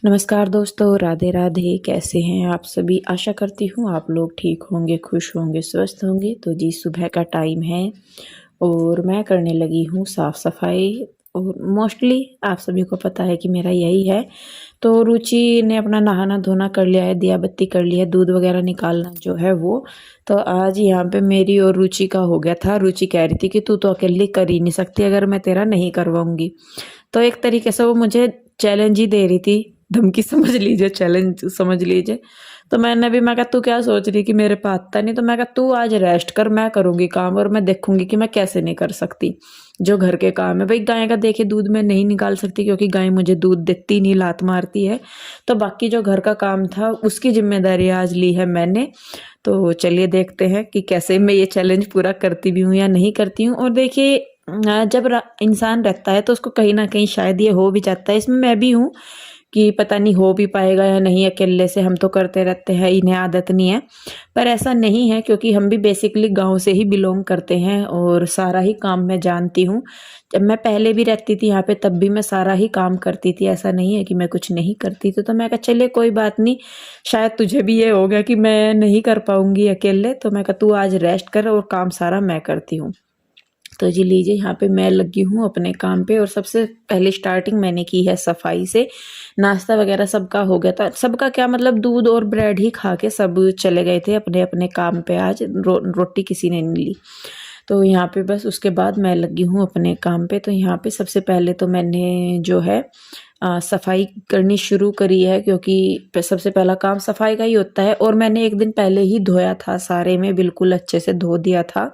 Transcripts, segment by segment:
नमस्कार दोस्तों, राधे राधे। कैसे हैं आप सभी? आशा करती हूँ आप लोग ठीक होंगे, खुश होंगे, स्वस्थ होंगे। तो जी, सुबह का टाइम है और मैं करने लगी हूँ साफ़ सफाई। और मोस्टली आप सभी को पता है कि मेरा यही है। तो रुचि ने अपना नहाना धोना कर लिया है, दिया बत्ती कर लिया है, दूध वगैरह निकालना जो है वो। तो आज यहाँ पे मेरी और रुचि का हो गया था। रुचि कह रही थी कि तू तो अकेली कर ही नहीं सकती अगर मैं तेरा नहीं करवाऊंगी। तो एक तरीके से वो मुझे चैलेंज ही दे रही थी, धमकी समझ लीजिए, चैलेंज समझ लीजिए। तो मैंने भी, मैं कहा तू क्या सोच रही कि मेरे पे आता नहीं? तो मैं कहा तू आज रेस्ट कर, मैं करूंगी काम और मैं देखूंगी कि मैं कैसे नहीं कर सकती जो घर के काम है। भाई गाय का देखे दूध मैं नहीं निकाल सकती क्योंकि गाय मुझे दूध देती नहीं, लात मारती है। तो बाकी जो घर का काम था उसकी जिम्मेदारी आज ली है मैंने। तो चलिए देखते हैं कि कैसे मैं ये चैलेंज पूरा करती भी हूँ या नहीं करती हूँ। और देखिए, जब इंसान रहता है तो उसको कहीं ना कहीं शायद ये हो भी जाता है, इसमें मैं भी हूँ कि पता नहीं हो भी पाएगा या नहीं। अकेले से हम तो करते रहते हैं, इन्हें आदत नहीं है। पर ऐसा नहीं है क्योंकि हम भी बेसिकली गांव से ही बिलोंग करते हैं और सारा ही काम मैं जानती हूँ। जब मैं पहले भी रहती थी यहाँ पे तब भी मैं सारा ही काम करती थी, ऐसा नहीं है कि मैं कुछ नहीं करती थी। तो मैं कहा चलिए कोई बात नहीं, शायद तुझे भी ये हो गया कि मैं नहीं कर पाऊंगी अकेले। तो मैं कहा तू आज रेस्ट कर और काम सारा मैं करती हूँ। तो जी लीजिए, यहाँ पे मैं लगी हूँ अपने काम पे और सबसे पहले स्टार्टिंग मैंने की है सफाई से। नाश्ता वगैरह सबका हो गया था। सबका क्या मतलब, दूध और ब्रेड ही खा के सब चले गए थे अपने अपने काम पे। आज रोटी किसी ने नहीं ली। तो यहाँ पे बस उसके बाद मैं लगी हूँ अपने काम पे। तो यहाँ पे सबसे पहले तो मैंने जो है सफाई करनी शुरू करी है क्योंकि सबसे पहला काम सफाई का ही होता है। और मैंने एक दिन पहले ही धोया था, सारे में बिल्कुल अच्छे से धो दिया था।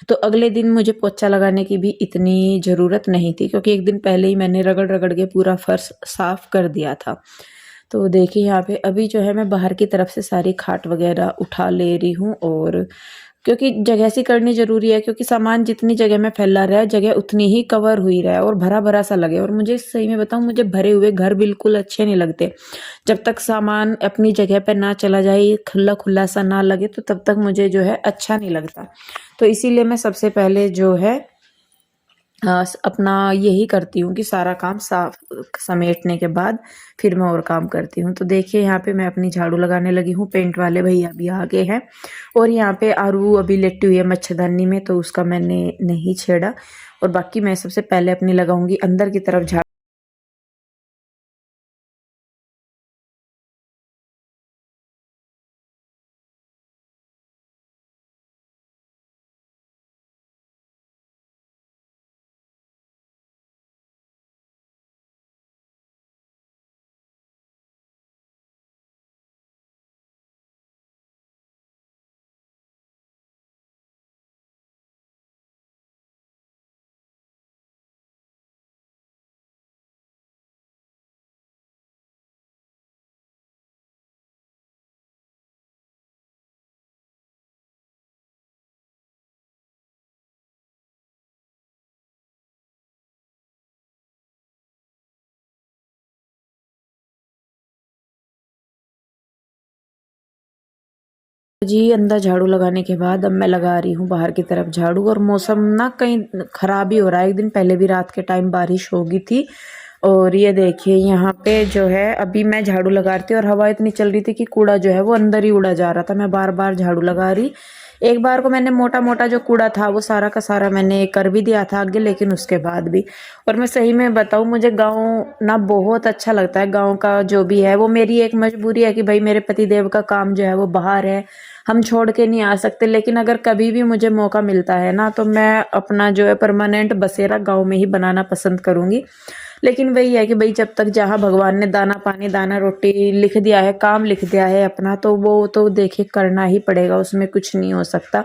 तो अगले दिन मुझे पोछा लगाने की भी इतनी ज़रूरत नहीं थी क्योंकि एक दिन पहले ही मैंने रगड़ रगड़ के पूरा फर्श साफ़ कर दिया था। तो देखिए यहाँ पे अभी जो है मैं बाहर की तरफ से सारी खाट वगैरह उठा ले रही हूँ। और क्योंकि जगह सी करनी ज़रूरी है क्योंकि सामान जितनी जगह में फैला रहा है जगह उतनी ही कवर हुई रहा है और भरा भरा सा लगे। और मुझे सही में बताऊँ, मुझे भरे हुए घर बिल्कुल अच्छे नहीं लगते। जब तक सामान अपनी जगह पे ना चला जाए, खुला खुला सा ना लगे, तो तब तक मुझे जो है अच्छा नहीं लगता। तो इसीलिए मैं सबसे पहले जो है अपना यही करती हूँ कि सारा काम साफ समेटने के बाद फिर मैं और काम करती हूँ। तो देखिए यहाँ पे मैं अपनी झाड़ू लगाने लगी हूँ। पेंट वाले भैया भी आ गए हैं और यहाँ पे आरू अभी लेटी हुई है मच्छरदानी में, तो उसका मैंने नहीं छेड़ा। और बाकी मैं सबसे पहले अपनी लगाऊंगी अंदर की तरफ झाड़ू। जी, अंदर झाड़ू लगाने के बाद अब मैं लगा रही हूँ बाहर की तरफ झाड़ू। और मौसम ना कहीं ख़राब ही हो रहा है। एक दिन पहले भी रात के टाइम बारिश हो गई थी। और ये देखिए यहाँ पे जो है अभी मैं झाड़ू लगा रही थी और हवा इतनी चल रही थी कि कूड़ा जो है वो अंदर ही उड़ा जा रहा था। मैं बार बार झाड़ू लगा रही। एक बार को मैंने मोटा मोटा जो कूड़ा था वो सारा का सारा मैंने कर भी दिया था आगे, लेकिन उसके बाद भी। और मैं सही में बताऊँ, मुझे गाँव ना बहुत अच्छा लगता है। गाँव का जो भी है वो मेरी एक मजबूरी है कि भाई मेरे पति देव का काम जो है वो बाहर है, हम छोड़ के नहीं आ सकते। लेकिन अगर कभी भी मुझे मौका मिलता है ना, तो मैं अपना जो है परमानेंट बसेरा गाँव में ही बनाना पसंद करूँगी। लेकिन वही है कि भाई जब तक जहाँ भगवान ने दाना पानी दाना रोटी लिख दिया है, काम लिख दिया है अपना, तो वो तो देखिए करना ही पड़ेगा, उसमें कुछ नहीं हो सकता।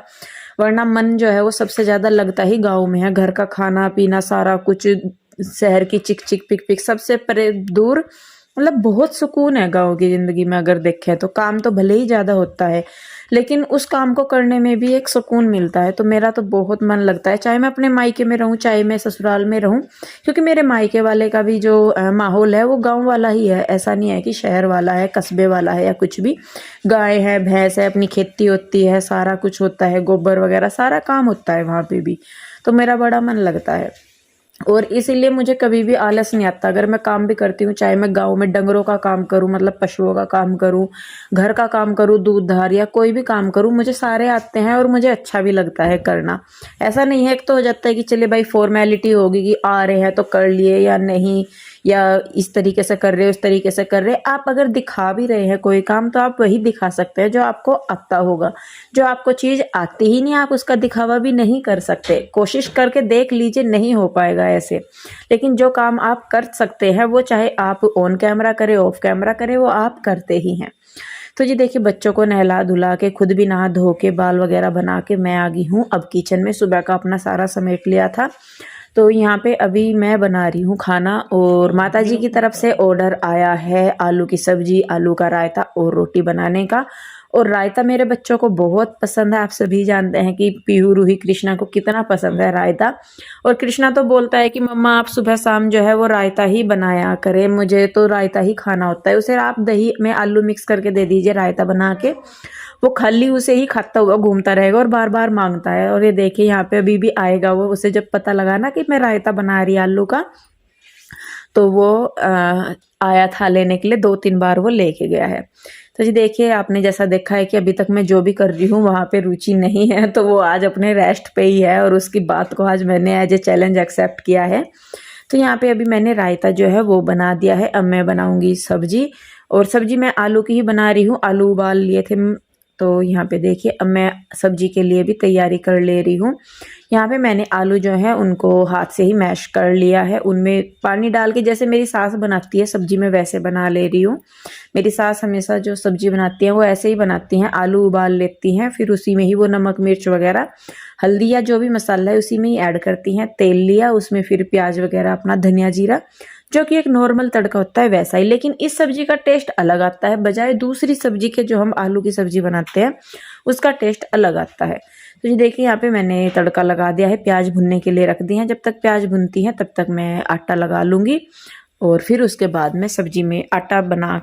वरना मन जो है वो सबसे ज़्यादा लगता ही गाँव में है। घर का खाना पीना सारा कुछ, शहर की चिक चिक पिक पिक सबसे परे दूर, मतलब बहुत सुकून है गाँव की ज़िंदगी में। अगर देखें तो काम तो भले ही ज़्यादा होता है, लेकिन उस काम को करने में भी एक सुकून मिलता है। तो मेरा तो बहुत मन लगता है, चाहे मैं अपने मायके में रहूं चाहे मैं ससुराल में रहूं। क्योंकि मेरे मायके वाले का भी जो माहौल है वो गांव वाला ही है। ऐसा नहीं है कि शहर वाला है, कस्बे वाला है या कुछ भी। गाय है, भैंस है, अपनी खेती होती है, सारा कुछ होता है, गोबर वगैरह सारा काम होता है वहाँ पे भी। तो मेरा बड़ा मन लगता है। और इसीलिए मुझे कभी भी आलस नहीं आता। अगर मैं काम भी करती हूँ, चाहे मैं गाँव में डंगरों का काम करूँ, मतलब पशुओं का काम करूँ, घर का काम करूँ, दूध धार या कोई भी काम करूँ, मुझे सारे आते हैं और मुझे अच्छा भी लगता है करना। ऐसा नहीं है, एक तो हो जाता है कि चलिए भाई फॉर्मेलिटी होगी कि आ रहे हैं तो कर लिए या नहीं, या इस तरीके से कर रहे हो, उस तरीके से कर रहे। आप अगर दिखा भी रहे हैं कोई काम, तो आप वही दिखा सकते हैं जो आपको आता होगा। जो आपको चीज़ आती ही नहीं, आप उसका दिखावा भी नहीं कर सकते। कोशिश करके देख लीजिए, नहीं हो पाएगा ऐसे। लेकिन जो काम आप कर सकते हैं, वो चाहे आप ऑन कैमरा करें, ऑफ कैमरा करें, वो आप करते ही हैं। तो जी देखिए, बच्चों को नहला धुला के, खुद भी नहा धो के, बाल वगैरह बना के मैं आ गई हूँ अब किचन में। सुबह का अपना सारा समेट लिया था। तो यहाँ पे अभी मैं बना रही हूँ खाना, और माताजी की तरफ से ऑर्डर आया है आलू की सब्जी, आलू का रायता और रोटी बनाने का। और रायता मेरे बच्चों को बहुत पसंद है। आप सभी जानते हैं कि पीहू रूही कृष्णा को कितना पसंद है रायता। और कृष्णा तो बोलता है कि मम्मा आप सुबह शाम जो है वो रायता ही बनाया करें, मुझे तो रायता ही खाना होता है। उसे आप दही में आलू मिक्स करके दे दीजिए रायता बना के, वो खाली उसे ही खाता हुआ घूमता रहेगा और बार बार मांगता है। और ये देखिए यहाँ पे अभी भी आएगा वो, उसे जब पता लगा ना कि मैं रायता बना रही आलू का, तो वो आया था लेने के लिए। 2-3 बार वो लेके गया है। तो जी देखिए, आपने जैसा देखा है कि अभी तक मैं जो भी कर रही हूँ वहाँ पे रुचि नहीं है, तो वो आज अपने रेस्ट पे ही है, और उसकी बात को आज मैंने एज ए चैलेंज एक्सेप्ट किया है। तो यहाँ पे अभी मैंने रायता जो है वो बना दिया है। अब मैं बनाऊंगी सब्जी, और सब्जी मैं आलू की ही बना रही हूँ। आलू उबाल लिए थे। तो यहाँ पे देखिए, अब मैं सब्जी के लिए भी तैयारी कर ले रही हूँ। यहाँ पे मैंने आलू जो है उनको हाथ से ही मैश कर लिया है, उनमें पानी डाल के, जैसे मेरी सास बनाती है सब्जी में वैसे बना ले रही हूँ। मेरी सास हमेशा जो सब्जी बनाती हैं वो ऐसे ही बनाती हैं, आलू उबाल लेती हैं, फिर उसी में ही वो नमक मिर्च वगैरह, हल्दी या जो भी मसाला है उसी में ही ऐड करती हैं। तेल लिया, उसमें फिर प्याज वगैरह, अपना धनिया जीरा, जो कि एक नॉर्मल तड़का होता है वैसा ही। लेकिन इस सब्जी का टेस्ट अलग आता है, बजाय दूसरी सब्जी के जो हम आलू की सब्जी बनाते हैं उसका टेस्ट अलग आता है। तो ये देखिए, यहाँ पे मैंने तड़का लगा दिया है, प्याज भुनने के लिए रख दी हैं। जब तक प्याज भुनती हैं तब तक मैं आटा लगा लूँगी, और फिर उसके बाद मैं सब्जी में आटा बना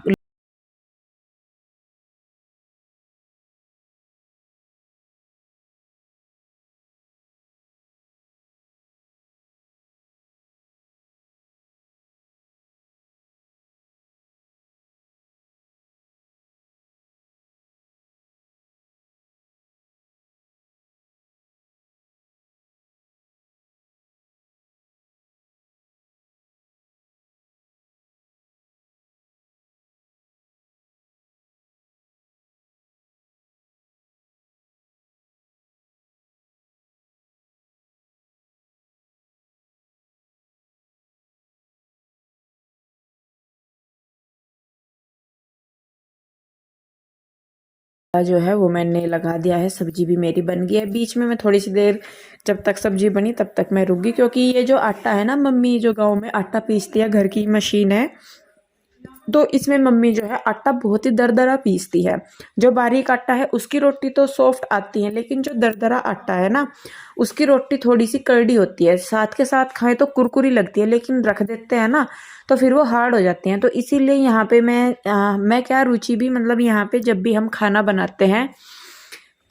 जो है वो मैंने लगा दिया है। सब्जी भी मेरी बन गई है। बीच में मैं थोड़ी सी देर, जब तक सब्जी बनी तब तक मैं रुक गई, क्योंकि ये जो आटा है ना, मम्मी जो गांव में आटा पीसती है, घर की मशीन है, तो इसमें मम्मी जो है आटा बहुत ही दरदरा पीसती है। जो बारीक आटा है उसकी रोटी तो सॉफ्ट आती है, लेकिन जो दरदरा आटा है ना, उसकी रोटी थोड़ी सी करड़ी होती है। साथ के साथ खाएं तो कुरकुरी लगती है, लेकिन रख देते हैं ना तो फिर वो हार्ड हो जाती हैं। तो इसीलिए यहाँ पे मैं क्या रुचि भी, मतलब यहाँ पे जब भी हम खाना बनाते हैं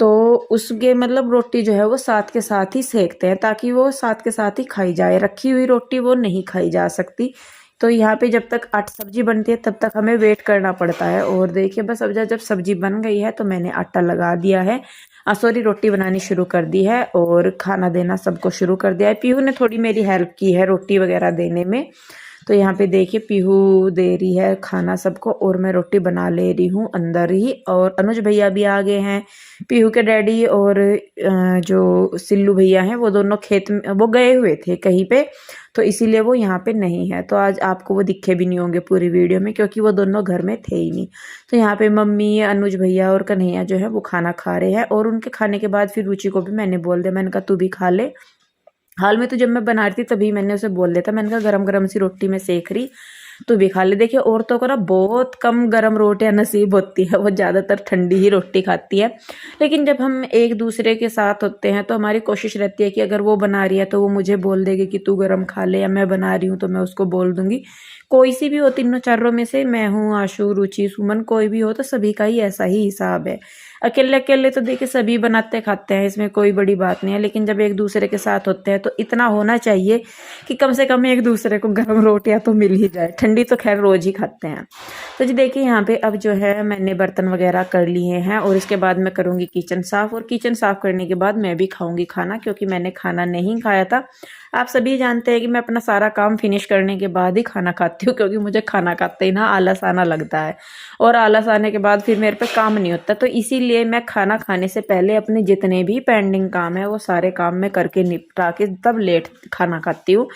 तो उसके मतलब रोटी जो है वो साथ के साथ ही सेकते हैं, ताकि वो साथ के साथ ही खाई जाए। रखी हुई रोटी वो नहीं खाई जा सकती। तो यहाँ पे जब तक आटा सब्जी बनती है तब तक हमें वेट करना पड़ता है। और देखिए, बस अब जब सब्जी बन गई है तो मैंने आटा लगा दिया है, सॉरी, रोटी बनानी शुरू कर दी है, और खाना देना सबको शुरू कर दिया है। पीहू ने थोड़ी मेरी हेल्प की है रोटी वगैरह देने में। तो यहाँ पे देखिए, पीहू दे रही है खाना सबको, और मैं रोटी बना ले रही हूँ अंदर ही। और अनुज भैया भी आ गए हैं, पीहू के डैडी, और जो सिल्लू भैया हैं वो दोनों खेत में, वो गए हुए थे कहीं पे, तो इसीलिए वो यहाँ पे नहीं है। तो आज आपको वो दिखे भी नहीं होंगे पूरी वीडियो में, क्योंकि वो दोनों घर में थे ही नहीं। तो यहाँ पे मम्मी, अनुज भैया और कन्हैया जो है वो खाना खा रहे हैं। और उनके खाने के बाद फिर रुचि को भी मैंने बोल दिया, मैंने कहा तू भी खा ले। हाल में तो जब मैं बना रही थी तभी मैंने उसे बोल दिया था, मैंने कहा गरम गरम सी रोटी में सेक रही, तू भी खा ले। देखिए, औरतों को ना बहुत कम गरम रोटियां नसीब होती है, वो ज़्यादातर ठंडी ही रोटी खाती है। लेकिन जब हम एक दूसरे के साथ होते हैं तो हमारी कोशिश रहती है कि अगर वो बना रही है तो वो मुझे बोल देगी कि तू गरम खा ले, या मैं बना रही हूँ तो मैं उसको बोल दूंगी। कोई सी भी हो तीनों चारों में से, मैं हूँ, आशु, रुचि, सुमन, कोई भी हो तो सभी का ही ऐसा ही हिसाब है। अकेले अकेले तो देखिए सभी बनाते खाते हैं, इसमें कोई बड़ी बात नहीं है, लेकिन जब एक दूसरे के साथ होते हैं तो इतना होना चाहिए कि कम से कम एक दूसरे को गर्म रोटियां तो मिल ही जाए। ठंडी तो खैर रोज ही खाते हैं। तो जी देखिए यहाँ पे अब जो है मैंने बर्तन वगैरह कर लिए हैं और इसके बाद मैं करूँगी किचन साफ़, और किचन साफ़ करने के बाद मैं भी खाऊंगी खाना, क्योंकि मैंने खाना नहीं खाया था। आप सभी जानते हैं कि मैं अपना सारा काम फिनिश करने के बाद ही खाना खाती हूँ, क्योंकि मुझे खाना खाते ही ना आलस आना लगता है, और आलस आने के बाद फिर मेरे पे काम नहीं होता। तो इसीलिए मैं खाना खाने से पहले अपने जितने भी पेंडिंग काम है वो सारे काम मैं करके निपटा के तब लेट खाना खाती हूँ,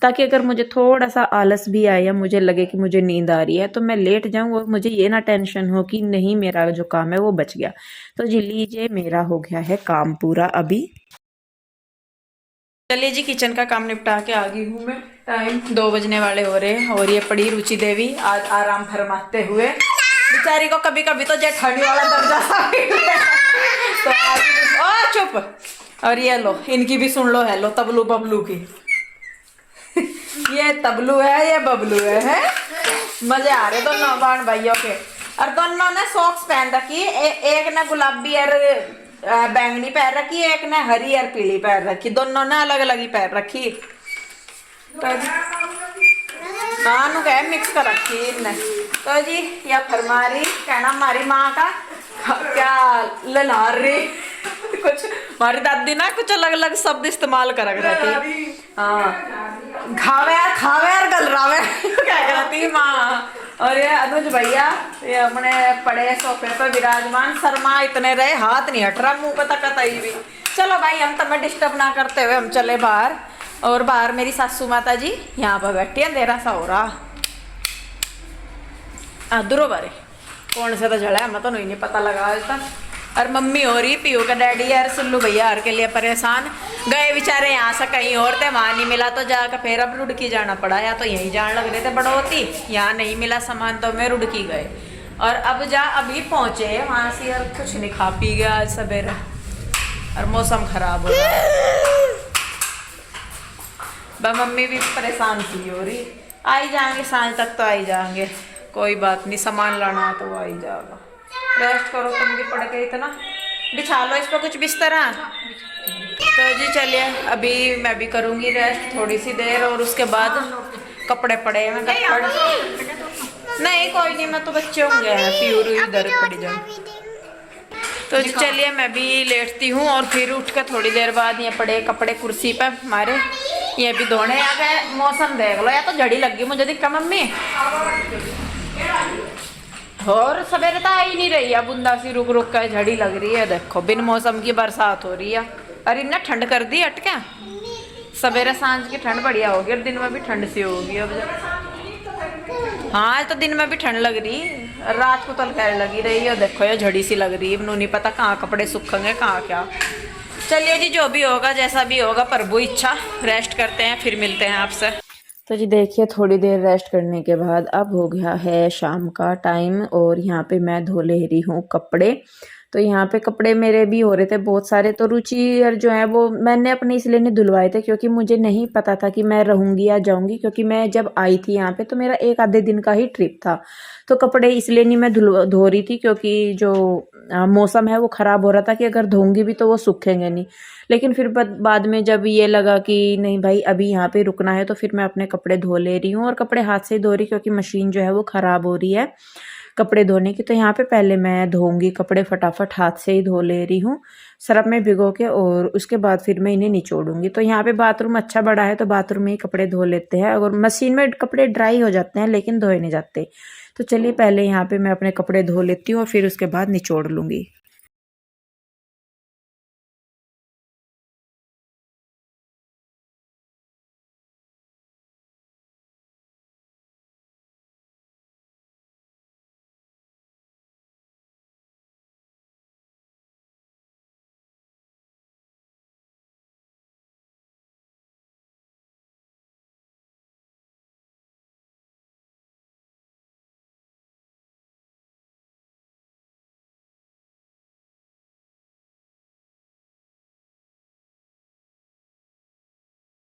ताकि अगर मुझे थोड़ा सा आलस भी आए या मुझे लगे कि मुझे नींद आ रही है तो मैं लेट जाऊं और मुझे ये ना टेंशन हो कि नहीं मेरा जो काम है वो बच गया। तो जी लीजिए मेरा हो गया है काम पूरा अभी। चलिए जी किचन का काम निपटा के आ गई हूँ मैं। टाइम 2 बजने वाले हो रहे हैं और ये पड़ी रुचि देवी आज आराम फरमाते हुए। बेचारी को कभी कभी तो जेठानी वाला दर्जा तो आज ओ चुप। और ये लो इनकी भी सुन लो, हेलो तबलू बबलू की। ये तबलू है ये बबलू है? मजे आ रहे दोनों बहन भाइयों के। और दोनों ने सॉक्स पहन रखी, एक ने गुलाबी और बैंगनी पहन रखी, एक ने हरी और पीली पहन रखी, दोनों ने अलग अलग ही पहन रखी। तो हाँ कह मिक्स कर रखी इनने। तो जी या फरमा रही कहना हमारी माँ का क्या ललार रही कुछ हमारी दादी ना कुछ अलग अलग शब्द इस्तेमाल कर रहे थे। हाँ खावे और गलरावे क्या करती माँ। और ये अनुज भैया ये अपने पड़े सोफे पे विराजमान, शर्मा इतने रहे हाथ नहीं हट रहा मुंह पे तक ही भी। चलो भाई हम तुम्हें डिस्टर्ब ना करते हुए हम चले बाहर। और बाहर मेरी सासू माता जी यहाँ पर बैठी है, अंधेरा सा हो रहा दूरो बारे कौन से तो जड़ा है मैं तो नहीं पता लगा आज तक। और मम्मी हो रही पीयू का डैडी यार सुल्लू भैया हर के लिए परेशान गए बेचारे यहाँ से कहीं और थे, वहाँ नहीं मिला तो जाकर फिर अब रुड़की जाना पड़ा, या तो यहीं जान लग रहे थे बढ़ोती, यहाँ नहीं मिला सामान तो मैं रुड़की गए। और अब अभी पहुँचे वहाँ से और कुछ नहीं खा पी गया आज सवेरे और मौसम खराब हो रहा है। मम्मी भी परेशान सी हो रही, आई जाएंगे सांझ तक तो आई जाएंगे, कोई बात नहीं सामान लाना तो आ ही जाएगा। रेस्ट करो तुम भी पड़ गई इतना, बिछा लो इस पर कुछ बिस्तरा। तो जी चलिए अभी मैं भी करूँगी रेस्ट थोड़ी सी देर और उसके बाद कपड़े पड़े हैं नहीं कोई नहीं, मैं तो बच्चे होंगे प्यूर इधर पड़ी जाऊँ। तो चलिए मैं भी लेटती हूँ और फिर उठ कर थोड़ी देर बाद ये पड़े कपड़े कुर्सी पर हमारे ये भी धोने आ गए। मौसम देख लो या तो झड़ी लग गई मुझे दिखा मम्मी, और सवेरे तो आ ही नहीं रही है, बूंदा सी रुक रुक कर झड़ी लग रही है, देखो बिन मौसम की बरसात हो रही है। अरे इतना ठंड कर दी अटके, सवेरे सांझ की ठंड बढ़िया होगी और दिन में भी ठंड सी होगी अब। हाँ आज तो दिन में भी ठंड लग रही, रात को तो खैर लगी रही है, देखो ये झड़ी सी लग रही है, नहीं पता कहाँ कपड़े सूखेंगे कहाँ क्या। चलिए जी जो भी होगा जैसा भी होगा प्रभु इच्छा, रेस्ट करते हैं फिर मिलते हैं आपसे। तो जी देखिए थोड़ी देर रेस्ट करने के बाद अब हो गया है शाम का टाइम और यहाँ पे मैं धो ले रही हूँ कपड़े। तो यहाँ पे कपड़े मेरे भी हो रहे थे बहुत सारे, तो रुचि और जो है वो मैंने अपने इसलिए नहीं धुलवाए थे क्योंकि मुझे नहीं पता था कि मैं रहूँगी या जाऊँगी, क्योंकि मैं जब आई थी यहाँ पे तो मेरा एक आधे दिन का ही ट्रिप था। तो कपड़े इसलिए नहीं मैं धो रही थी क्योंकि जो मौसम है वो ख़राब हो रहा था कि अगर धोऊंगी भी तो वो सूखेंगे नहीं। लेकिन फिर बाद में जब ये लगा कि नहीं भाई अभी यहाँ पे रुकना है तो फिर मैं अपने कपड़े धो ले रही हूँ, और कपड़े हाथ से ही धो रही क्योंकि मशीन जो है वो ख़राब हो रही है कपड़े धोने की। तो यहाँ पे पहले मैं धोऊंगी कपड़े फटाफट हाथ से ही धो ले रही हूँ सर्फ में भिगो के, और उसके बाद फिर मैं इन्हें निचोड़ूंगी। तो यहाँ पे बाथरूम अच्छा बड़ा है तो बाथरूम में ही कपड़े धो लेते हैं, और मशीन में कपड़े ड्राई हो जाते हैं लेकिन धोए नहीं जाते। तो चलिए पहले यहाँ पे मैं अपने कपड़े धो लेती हूँ और फिर उसके बाद निचोड़ लूँगी।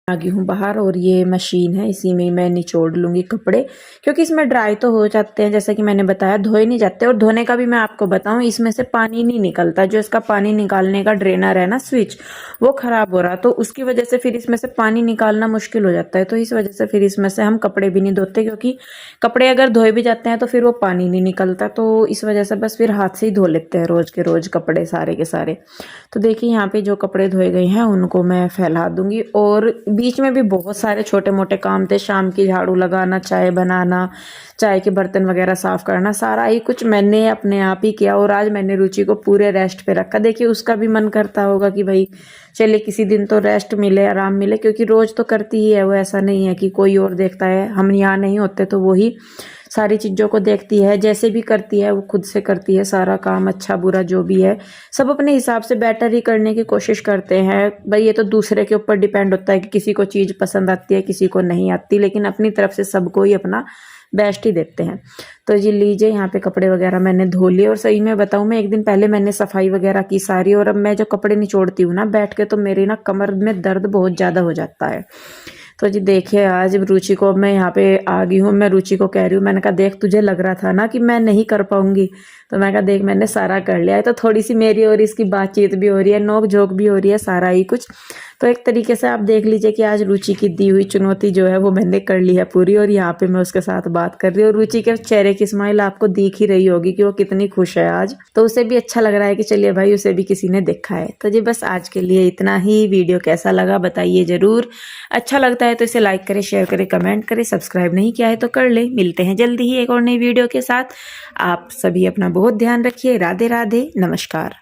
आ गई हूँ बाहर और ये मशीन है, इसी में मैं निचोड़ लूँगी कपड़े, क्योंकि इसमें ड्राई तो हो जाते हैं जैसा कि मैंने बताया, धोए नहीं जाते। और धोने का भी मैं आपको बताऊँ, इसमें से पानी नहीं निकलता, जो इसका पानी निकालने का ड्रेनर है ना स्विच, वो ख़राब हो रहा, तो उसकी वजह से फिर इसमें से पानी निकालना मुश्किल हो जाता है। तो इस वजह से फिर इसमें से हम कपड़े भी नहीं धोते, क्योंकि कपड़े अगर धोए भी जाते हैं तो फिर वो पानी नहीं निकलता, तो इस वजह से बस फिर हाथ से ही धो लेते हैं रोज़ के रोज़ कपड़े सारे के सारे। तो देखिए यहाँ पे जो कपड़े धोए गए हैं उनको मैं फैला दूंगी। और बीच में भी बहुत सारे छोटे मोटे काम थे, शाम की झाड़ू लगाना, चाय बनाना, चाय के बर्तन वगैरह साफ करना, सारा ही कुछ मैंने अपने आप ही किया। और आज मैंने रुचि को पूरे रेस्ट पे रखा। देखिए उसका भी मन करता होगा कि भाई चलिए किसी दिन तो रेस्ट मिले, आराम मिले, क्योंकि रोज तो करती ही है वो, ऐसा नहीं है कि कोई और देखता है। हम यहाँ नहीं होते तो वो ही सारी चीज़ों को देखती है, जैसे भी करती है वो खुद से करती है सारा काम, अच्छा बुरा जो भी है सब अपने हिसाब से बेटर ही करने की कोशिश करते हैं। भाई ये तो दूसरे के ऊपर डिपेंड होता है कि किसी को चीज़ पसंद आती है, किसी को नहीं आती, लेकिन अपनी तरफ से सबको ही अपना बेस्ट ही देते हैं। तो जी लीजिए, यहाँ पे कपड़े वगैरह मैंने धो लिए। और सही में बताऊँ, मैं एक दिन पहले मैंने सफाई वगैरह की सारी, और अब मैं जो कपड़े निचोड़ती हूँ ना बैठ के, तो मेरी ना कमर में दर्द बहुत ज़्यादा हो जाता है। तो जी देखिए आज रुचि को मैं यहाँ पे आ गई हूँ, मैं रुचि को कह रही हूँ, मैंने कहा देख तुझे लग रहा था ना कि मैं नहीं कर पाऊंगी, तो मैं कहा देख मैंने सारा कर लिया है। तो थोड़ी सी मेरी और इसकी बातचीत भी हो रही है, नोक झोंक भी हो रही है, सारा ही कुछ। तो एक तरीके से आप देख लीजिए कि आज रुचि की दी हुई चुनौती जो है वो मैंने कर ली है पूरी, और यहाँ पे मैं उसके साथ बात कर रही हूँ। और रुचि के चेहरे की स्माइल आपको दिख ही रही होगी कि वो कितनी खुश है आज। तो उसे भी अच्छा लग रहा है कि चलिए भाई उसे भी किसी ने देखा है। तो जी बस आज के लिए इतना ही। वीडियो कैसा लगा बताइए ज़रूर, अच्छा लगता है तो इसे लाइक करें, शेयर करें, कमेंट करें, सब्सक्राइब नहीं किया है तो कर ले। मिलते हैं जल्दी ही एक और नई वीडियो के साथ। आप सभी अपना बहुत ध्यान रखिए। राधे राधे, नमस्कार।